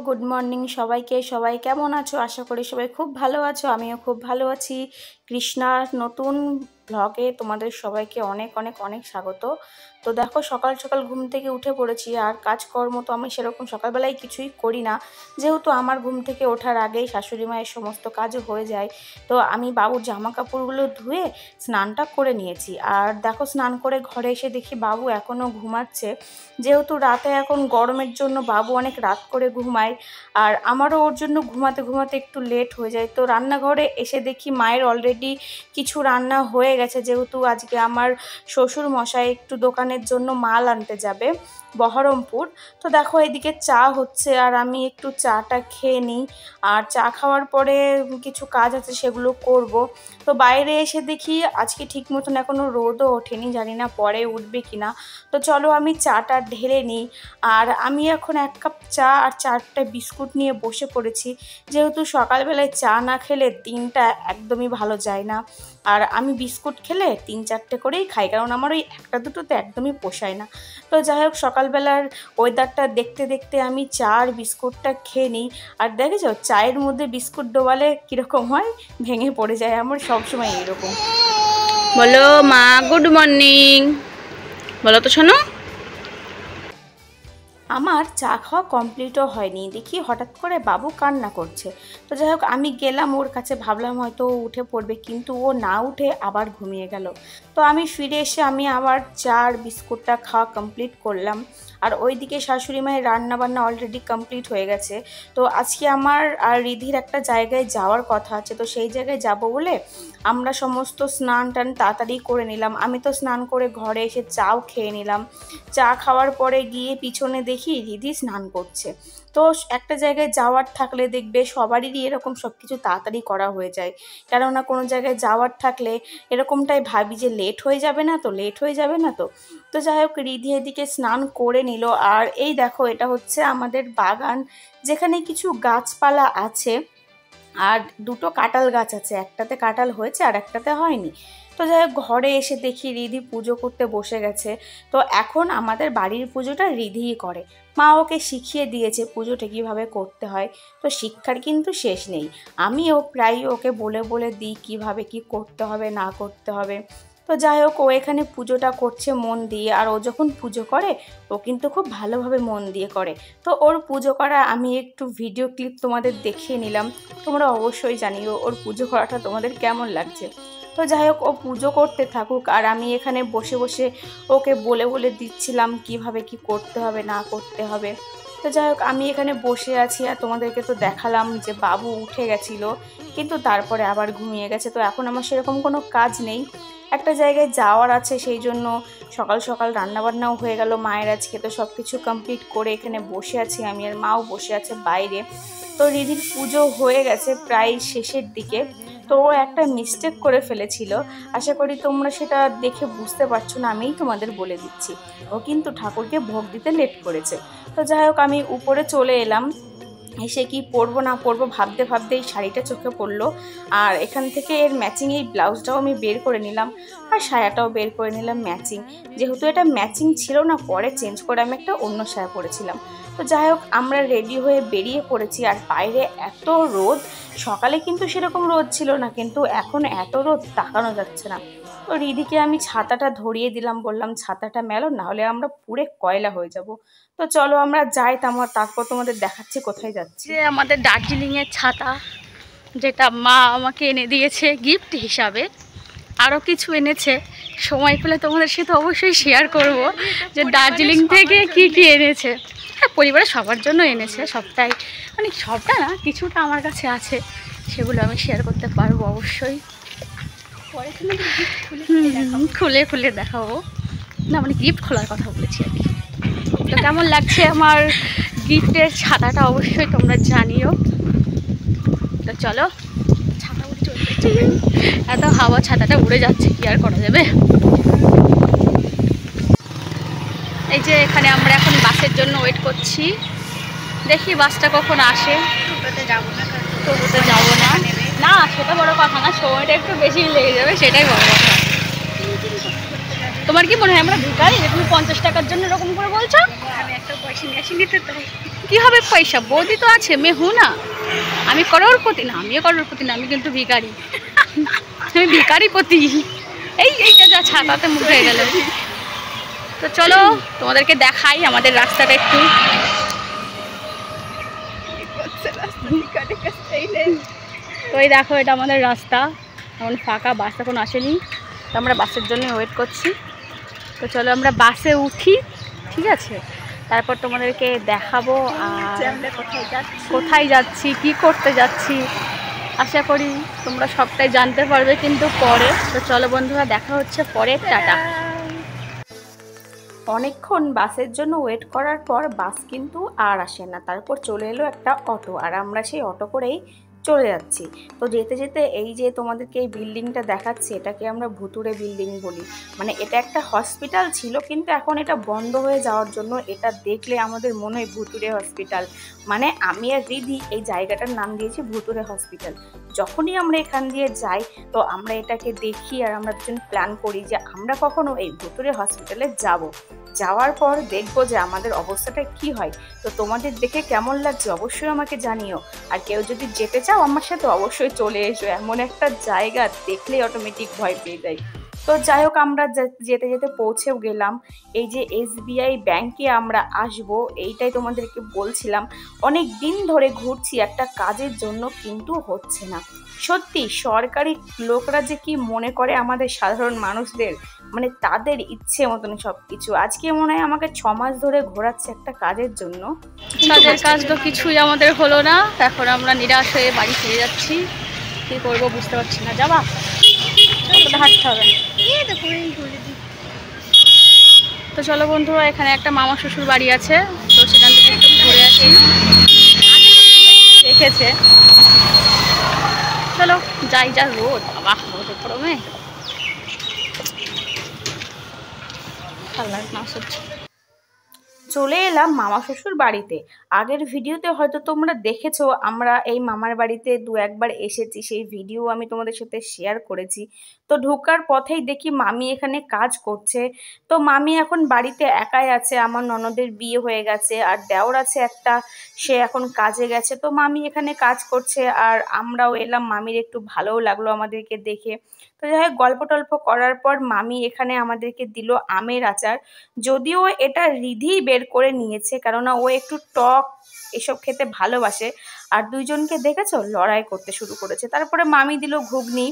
Good morning সবাইকে। সবাই কেমন আছো? আশা করি সবাই খুব ভালো আছো। আমিও খুব ভালো আছি। কৃষ্ণার নতুন ব্লগে তোমাদের সবাইকে অনেক অনেক অনেক স্বাগত। তো দেখো, সকাল সকাল ঘুম থেকে উঠে পড়েছি। আর কাজকর্ম তো আমি সেরকম সকালবেলায় কিছুই করি না, যেহেতু আমার ঘুম থেকে ওঠার আগেই শাশুড়ি মায়ের সমস্ত কাজও হয়ে যায়। তো আমি বাবুর জামা কাপড়গুলো ধুয়ে স্নানটা করে নিয়েছি। আর দেখো, স্নান করে ঘরে এসে দেখি বাবু এখনও ঘুমাচ্ছে। যেহেতু রাতে এখন গরমের জন্য বাবু অনেক রাত করে ঘুমায়, আর আমারও ওর জন্য ঘুমাতে ঘুমাতে একটু লেট হয়ে যায়। তো রান্নাঘরে এসে দেখি মায়ের অলরেডি কিছু রান্না হয়ে গেছে, যেহেতু আজকে আমার শ্বশুর মশাই একটু দোকানের জন্য মাল আনতে যাবে বহরমপুর। তো দেখো, এদিকে চা হচ্ছে আর আমি একটু চাটা খেয়ে নিই। আর চা খাওয়ার পরে কিছু কাজ আছে, সেগুলো করব। তো বাইরে এসে দেখি আজকে ঠিক মতন এখনও রোদও ওঠেনি, জানি না পরে উঠবে কিনা। তো চলো আমি চাটা ঢেলে নিই। আর আমি এখন 1 কাপ চা আর 4টা বিস্কুট নিয়ে বসে পড়েছি, যেহেতু সকালবেলায় চা না খেলে দিনটা একদমই ভালো যায় না। আর আমি বিস্কুট খেলে 3-4টে করেই খাই, কারণ আমার ওই একটা দুটোতে একদমই পোষায় না। তো যাই হোক, সকালবেলার ওয়েদারটা দেখতে দেখতে আমি চা আর বিস্কুটটা খেয়ে নিই। আর দেখেছো, চায়ের মধ্যে বিস্কুট ডোবালে কীরকম হয়, ভেঙে পড়ে যায়। আমার সবসময় এইরকম। বলো মা, গুড মর্নিং বলো তো শোনো। আমার চা খাওয়া কমপ্লিটও হয়নি, দেখি হঠাৎ করে বাবু কান্না করছে। তো যাই হোক, আমি গেলাম ওর কাছে, ভাবলাম হয়তো ও উঠে পড়বে, কিন্তু ও না উঠে আবার ঘুমিয়ে গেল। তো আমি ফিরে এসে আমি আবার চা আর বিস্কুটটা খাওয়া কমপ্লিট করলাম। আর ওইদিকে শাশুড়ি মায়ের রান্নাবান্না অলরেডি কমপ্লিট হয়ে গেছে। তো আজকে আমার আর রিধির একটা জায়গায় যাওয়ার কথা আছে, তো সেই জায়গায় যাব বলে আমরা সমস্ত স্নান টান তাড়াতাড়ি করে নিলাম। আমি তো স্নান করে ঘরে এসে চাও খেয়ে নিলাম। চা খাওয়ার পরে গিয়ে পিছনে দেখি রিধি স্নান করছে। তো একটা জায়গায় যাওয়ার থাকলে দেখবে সবারই এরকম সব কিছু তাড়াতাড়ি করা হয়ে যায়, কেননা কোনো জায়গায় যাওয়ার থাকলে এরকমটাই ভাবি যে লেট হয়ে যাবে না তো, লেট হয়ে যাবে না তো। তো যাই হোক, রিধি এদিকে স্নান করে নিল। আর এই দেখো, এটা হচ্ছে আমাদের বাগান, যেখানে কিছু গাছপালা আছে। আর 2টো কাঁঠাল গাছ আছে, একটাতে কাঁঠাল হয়েছে আর একটাতে হয়নি। তো যাই হোক, ঘরে এসে দেখি রিধি পুজো করতে বসে গেছে। তো এখন আমাদের বাড়ির পুজোটা রিধিই করে। মা ওকে শিখিয়ে দিয়েছে পুজোটা কীভাবে করতে হয়। তো শিক্ষার কিন্তু শেষ নেই, আমিও প্রায় ওকে বলে বলে দিই কীভাবে কী করতে হবে না করতে হবে। তো যাই হোক, ও এখানে পুজোটা করছে মন দিয়ে। আর ও যখন পুজো করে ও কিন্তু খুব ভালোভাবে মন দিয়ে করে। তো ওর পুজো করা আমি একটু ভিডিও ক্লিপ তোমাদের দেখিয়ে নিলাম। তোমরা অবশ্যই জানিও ওর পুজো করাটা তোমাদের কেমন লাগছে। তো যাই হোক, ও পুজো করতে থাকুক, আর আমি এখানে বসে বসে ওকে বলে বলে দিচ্ছিলাম কিভাবে কি করতে হবে না করতে হবে। তো যাই হোক, আমি এখানে বসে আছি আর তোমাদেরকে তো দেখালাম যে বাবু উঠে গেছিলো, কিন্তু তারপরে আবার ঘুমিয়ে গেছে। তো এখন আমার সেরকম কোনো কাজ নেই, একটা জায়গায় যাওয়ার আছে, সেই জন্য সকাল সকাল রান্নাবান্নাও হয়ে গেল মায়ের আজকে। তো সব কিছু কমপ্লিট করে এখানে বসে আছি আমি, আর মাও বসে আছে বাইরে। তো রিধির পুজো হয়ে গেছে প্রায় শেষের দিকে। তো ও একটা মিস্টেক করে ফেলেছিল, আশা করি তোমরা সেটা দেখে বুঝতে পারছো না, আমিই তোমাদের বলে দিচ্ছি। ও কিন্তু ঠাকুরকে ভোগ দিতে লেট করেছে। তো যাই হোক, আমি উপরে চলে এলাম। এসে কি পরবো না পরবো ভাবতে ভাবতে এই শাড়িটা চোখে পড়লো। আর এখান থেকে এর ম্যাচিং এই ব্লাউজটাও আমি বের করে নিলাম, আর সায়াটাও বের করে নিলাম ম্যাচিং। যেহেতু এটা ম্যাচিং ছিল না, পরে চেঞ্জ করে আমি একটা অন্য সায়া পরেছিলাম। তো যাই হোক, আমরা রেডি হয়ে বেরিয়ে পড়েছি। আর বাইরে এত রোদ, সকালে কিন্তু সেরকম রোদ ছিল না, কিন্তু এখন এত রোদ তাকানো যাচ্ছে না। তো রিধিকে আমি ছাতাটা ধরিয়ে দিলাম, বললাম ছাতাটা মেলো, নাহলে আমরা পুড়ে কয়লা হয়ে যাব। তো চলো আমরা যাই, তারপর তোমাদের দেখাচ্ছি কোথায় যাচ্ছি। যে আমাদের দার্জিলিংয়ের ছাতা, যেটা মা আমাকে এনে দিয়েছে গিফট হিসাবে। আরও কিছু এনেছে, সময় পেলে তোমাদের সাথে অবশ্যই শেয়ার করব যে দার্জিলিং থেকে কি কি এনেছে। হ্যাঁ, পরিবারের সবার জন্য এনেছে, সবটাই মানে সবটা না, কিছুটা আমার কাছে আছে, সেগুলো আমি শেয়ার করতে পারবো অবশ্যই। খুলে খুলে দেখাবো না, মানে গিফট খোলার কথা বলেছি আর কি। তো কেমন লাগছে আমার গিফটের ছাতাটা অবশ্যই তোমরা জানিও। তো চলো, ছাতা উড়ে চলছে, এত হাওয়া, ছাতাটা উড়ে যাচ্ছে, কি আর করা যাবে। এই যে এখানে আমরা এখন বাসের জন্য ওয়েট করছি, দেখি বাসটা কখন আসে। টোটোতে যাবো না, টোটোতে যাবো না, না সেটা বড় কথা না, সময়টা একটু বেশি লেগে যাবে, সেটাই বড় কথা। তোমার তোমার কি মনে হয় আমরা ভিখারি যে তুমি 50 টাকার জন্য এরকম করে বলছো? আমি একটা পয়সা নিতে চাই। কি হবে পয়সা? বৌদি তো আছে, মেয়ে হু না। আমি করোড়পতি না, আমিও করোড়পতি না, আমি কিন্তু ভিখারি। আমি ভিখারিপতি। এইটা যা ছাতাতে মুখ হয়ে গেল। তো চলো তোমাদেরকে দেখাই আমাদের রাস্তাটা একটু। তো এই দেখো, এটা আমাদের রাস্তা, এখন ফাঁকা, বাস এখন আসেনি, তো আমরা বাসের জন্য ওয়েট করছি। তো চলো আমরা বাসে উঠি, ঠিক আছে? তারপর তোমাদেরকে দেখাবো আর কোথায় যাচ্ছি, কি করতে যাচ্ছি। আশা করি তোমরা সবটাই জানতে পারবে কিন্তু পরে। তো চলো বন্ধুরা, দেখা হচ্ছে পরে, টাটা। অনেকক্ষণ বাসের জন্য ওয়েট করার পর বাস কিন্তু আর আসে না। তারপর চলে এলো একটা অটো, আর আমরা সেই অটো করেই চলে যাচ্ছি। তো যেতে যেতে এই যে তোমাদেরকে এই বিল্ডিংটা দেখাচ্ছি, এটাকে আমরা ভুতুড়ে বিল্ডিং বলি। মানে এটা একটা হসপিটাল ছিল, কিন্তু এখন এটা বন্ধ হয়ে যাওয়ার জন্য এটা দেখলে আমাদের মনে হয় ভুতুড়ে হসপিটাল। মানে আমি আর রিধি এই জায়গাটার নাম দিয়েছি ভুতুড়ে হসপিটাল। যখনই আমরা এখান দিয়ে যাই তো আমরা এটাকে দেখি, আর আমরা দুজন প্ল্যান করি যে আমরা কখনো এই ভুতুড়ে হসপিটালে যাব। যাওয়ার পর দেখবো যে আমাদের অবস্থাটা কি হয়। তো তোমাদের দেখে কেমন লাগছে অবশ্যই আমাকে জানিও। আর কেউ যদি যেতে চাও আমার সাথে অবশ্যই চলে এসো, এমন একটা জায়গা দেখলেই অটোমেটিক ভয় পেয়ে যায়। তো যাই হোক, আমরা যেতে যেতে পৌঁছেও গেলাম। এই যে SBI ব্যাংকে আমরা আসবো, এইটাই তোমাদেরকে বলছিলাম। অনেক দিন ধরে ঘুরছি একটা কাজের জন্য, কিন্তু হচ্ছে না। সত্যি সরকারি লোকরা যে কি মনে করে আমাদের সাধারণ মানুষদের, মানে তাদের ইচ্ছে মতন সব কিছু। আজকে মনে হয় আমাকে 6 মাস ধরে ঘোরাচ্ছে একটা কাজের জন্য, কাজের কাজ তো কিছুই আমাদের হলো না। এখন আমরা নিরাশ হয়ে বাড়ি ফিরে যাচ্ছি। কি করবো বুঝতে পারছি না। যাবা? হাঁটতে হবে। তো চলো বন্ধুরা, এখানে একটা মামা শ্বশুর বাড়ি আছে, তো সেখান থেকে একটু ঘুরে আসি। দেখেছে, চলো যাই। যা রোদ, বাবা রোদ পড়বে। চলে এলাম মামা শ্বশুর বাড়িতে। আগের ভিডিওতে হয়তো তোমরা দেখেছো আমরা এই মামার বাড়িতে 2-1 বার এসেছি, সেই ভিডিও আমি তোমাদের সাথে শেয়ার করেছি। তো ঢোকার পথেই দেখি মামি এখানে কাজ করছে। তো মামি এখন বাড়িতে একাই আছে, আমার ননদের বিয়ে হয়ে গেছে আর দেওর আছে একটা, সে এখন কাজে গেছে। তো মামি এখানে কাজ করছে আর আমরাও এলাম, মামির একটু ভালোও লাগলো আমাদেরকে দেখে। তো যাই হোক, গল্প টল্প করার পর মামি এখানে আমাদেরকে দিল আমের আচার। যদিও এটা রিধি বের করে নিয়েছে, কেননা ও একটু টক এসব খেতে ভালোবাসে। আর দুইজনকে দেখেছো লড়াই করতে শুরু করেছে। তারপরে মামি দিল ঘুগনি,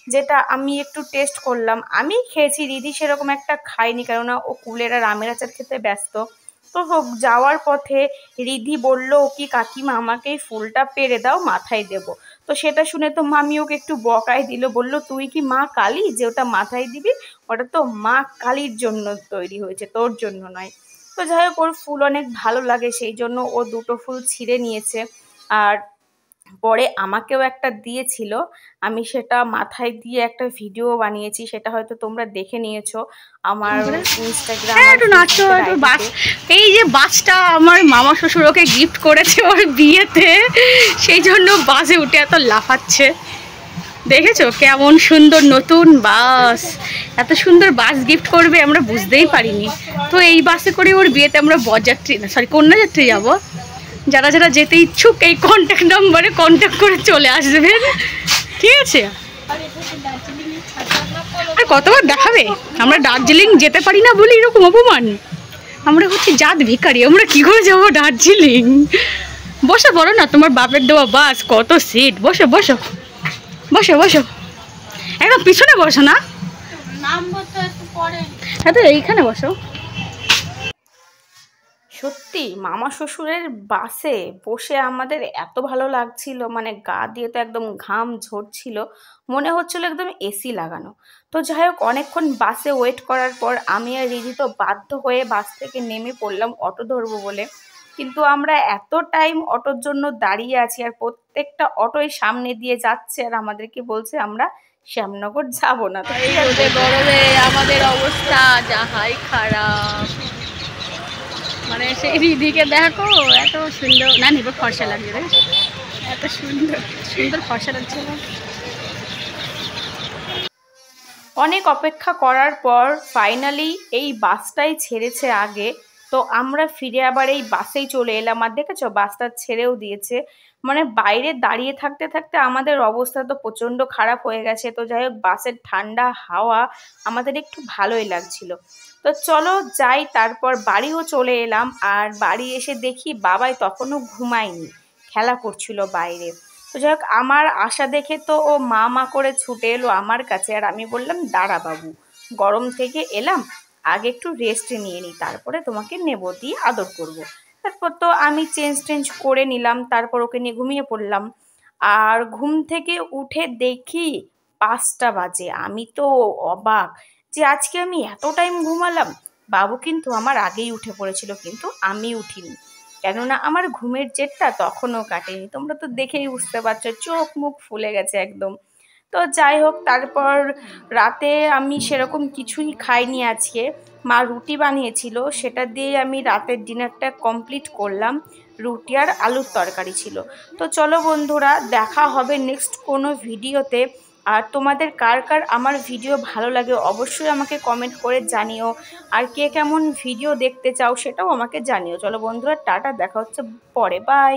যেটা আমি একটু টেস্ট করলাম। আমি খেয়েছি, রিধি সেরকম একটা খায়নি, কেননা ও কুলের আর আমের আচার খেতে ব্যস্ত। তো হোক, যাওয়ার পথে রিধি বলল কি কাকিমা আমাকে এই ফুলটা পেরে দাও, মাথায় দেব। তো সেটা শুনে তো মামি ওকে একটু বকায় দিল, বলল তুই কি মা কালী যে ওটা মাথায় দিবি? ওটা তো মা কালীর জন্য তৈরি হয়েছে, তোর জন্য নয়। তো যাই হোক, ওর ফুল অনেক ভালো লাগে, সেই জন্য ও 2টো ফুল ছিঁড়ে নিয়েছে। আর পরে আমাকেও একটা দিয়েছিল, আমি সেটা মাথায় দিয়ে একটা ভিডিও বানিয়েছি, সেটা হয়তো তোমরা দেখে নিয়েছো আমার ইনস্টাগ্রাম। এই যে বাসটা আমার মামা শ্বশুর ওকে গিফট করেছে ওর বিয়েতে, সেই জন্য বাসে উঠে এত লাফাচ্ছে। দেখেছো কেমন সুন্দর নতুন বাস, এত সুন্দর বাস গিফট করবে আমরা বুঝতেই পারিনি। তো এই বাসে করে ওর বিয়েতে আমরা বরযাত্রী না সরি কন্যাযাত্রী যাবো। যারা যারা যেতে ইচ্ছুক এই কন্ট্যাক্ট নাম্বারে কন্ট্যাক্ট করে চলে আসবেন, ঠিক আছে? আর কতবার দেখাবে আমরা দার্জিলিং যেতে পারি না বলে এরকম অপমান? আমরা হচ্ছে জাত ভিখারি, আমরা কি করে যাবো দার্জিলিং? বসে বলো না, তোমার বাপের দেওয়া বাস, কত সিট, বসো বসো বসো বসো, একদম পিছনে বসো না, হ্যাঁ তো এইখানে বসো। সত্যি মামা শ্বশুরের বাসে বসে আমাদের এত ভালো লাগছিল, মানে গা দিয়ে তো একদম ঘাম ঝরছিল, মনে হচ্ছিল একদম এসি লাগানো। তো যাই হোক, অনেকক্ষণ বাসে ওয়েট করার পর আমি আর রিধি তো বাধ্য হয়ে বাস থেকে নেমে পড়লাম অটো ধরবো বলে। কিন্তু আমরা এত টাইম অটোর জন্য দাঁড়িয়ে আছি, আর প্রত্যেকটা অটোই সামনে দিয়ে যাচ্ছে আর আমাদেরকে বলছে আমরা শ্যামনগর যাবো না। তো গরমে আমাদের অবস্থা যাহাই খারাপ। মানে সেই রিধিকে দেখো, এত সুন্দর না, নিব ফর্সা লাগছে রে, এত সুন্দর সুন্দর ফর্সা লাগছে না। অনেক অপেক্ষা করার পর ফাইনালি এই বাসটাই ছেড়েছে আগে। তো আমরা ফিরে আবার এই বাসেই চলে এলাম, আর দেখেছো বাসটা ছেড়েও দিয়েছে। মানে বাইরে দাঁড়িয়ে থাকতে থাকতে আমাদের অবস্থা তো প্রচন্ড খারাপ হয়ে গেছে। তো যাই হোক, বাসের ঠান্ডা হাওয়া আমাদের একটু ভালোই লাগছিল। তো চলো যাই, তারপর বাড়িও চলে এলাম। আর বাড়ি এসে দেখি বাবাই তখনও ঘুমায়নি, খেলা করছিল বাইরে। তো যাই হোক, আমার আশা দেখে তো ও মা মা করে ছুটে এলো আমার কাছে। আর আমি বললাম, দাঁড়া বাবু, গরম থেকে এলাম, আগে একটু রেস্ট নিয়ে নিই, তারপরে তোমাকে নেবো, দিয়ে আদর করব। তারপর তো আমি চেঞ্জ টেঞ্জ করে নিলাম, তারপর ওকে নিয়ে ঘুমিয়ে পড়লাম। আর ঘুম থেকে উঠে দেখি 5টা বাজে। আমি তো অবাক যে আজকে আমি এত টাইম ঘুমালাম। বাবু কিন্তু আমার আগেই উঠে পড়েছিল, কিন্তু আমি উঠিনি, কেননা আমার ঘুমের জেরটা তখনও কাটেনি। তোমরা তো দেখেই বুঝতে পারছো, চোখ মুখ ফুলে গেছে একদম। তো যাই হোক, তারপর রাতে আমি সেরকম কিছুই খাইনি আজকে। মা রুটি বানিয়েছিল, সেটা দিয়ে আমি রাতের ডিনারটা কমপ্লিট করলাম। রুটি আর আলুর তরকারি ছিল। তো চলো বন্ধুরা, দেখা হবে নেক্সট কোনো ভিডিওতে। আর তোমাদের কার কার আমার ভিডিও ভালো লাগে অবশ্যই আমাকে কমেন্ট করে জানিও। আর কে কেমন ভিডিও দেখতে চাও সেটাও আমাকে জানিও। চলো বন্ধুরা, টাটা, দেখা হচ্ছে পরে, বাই।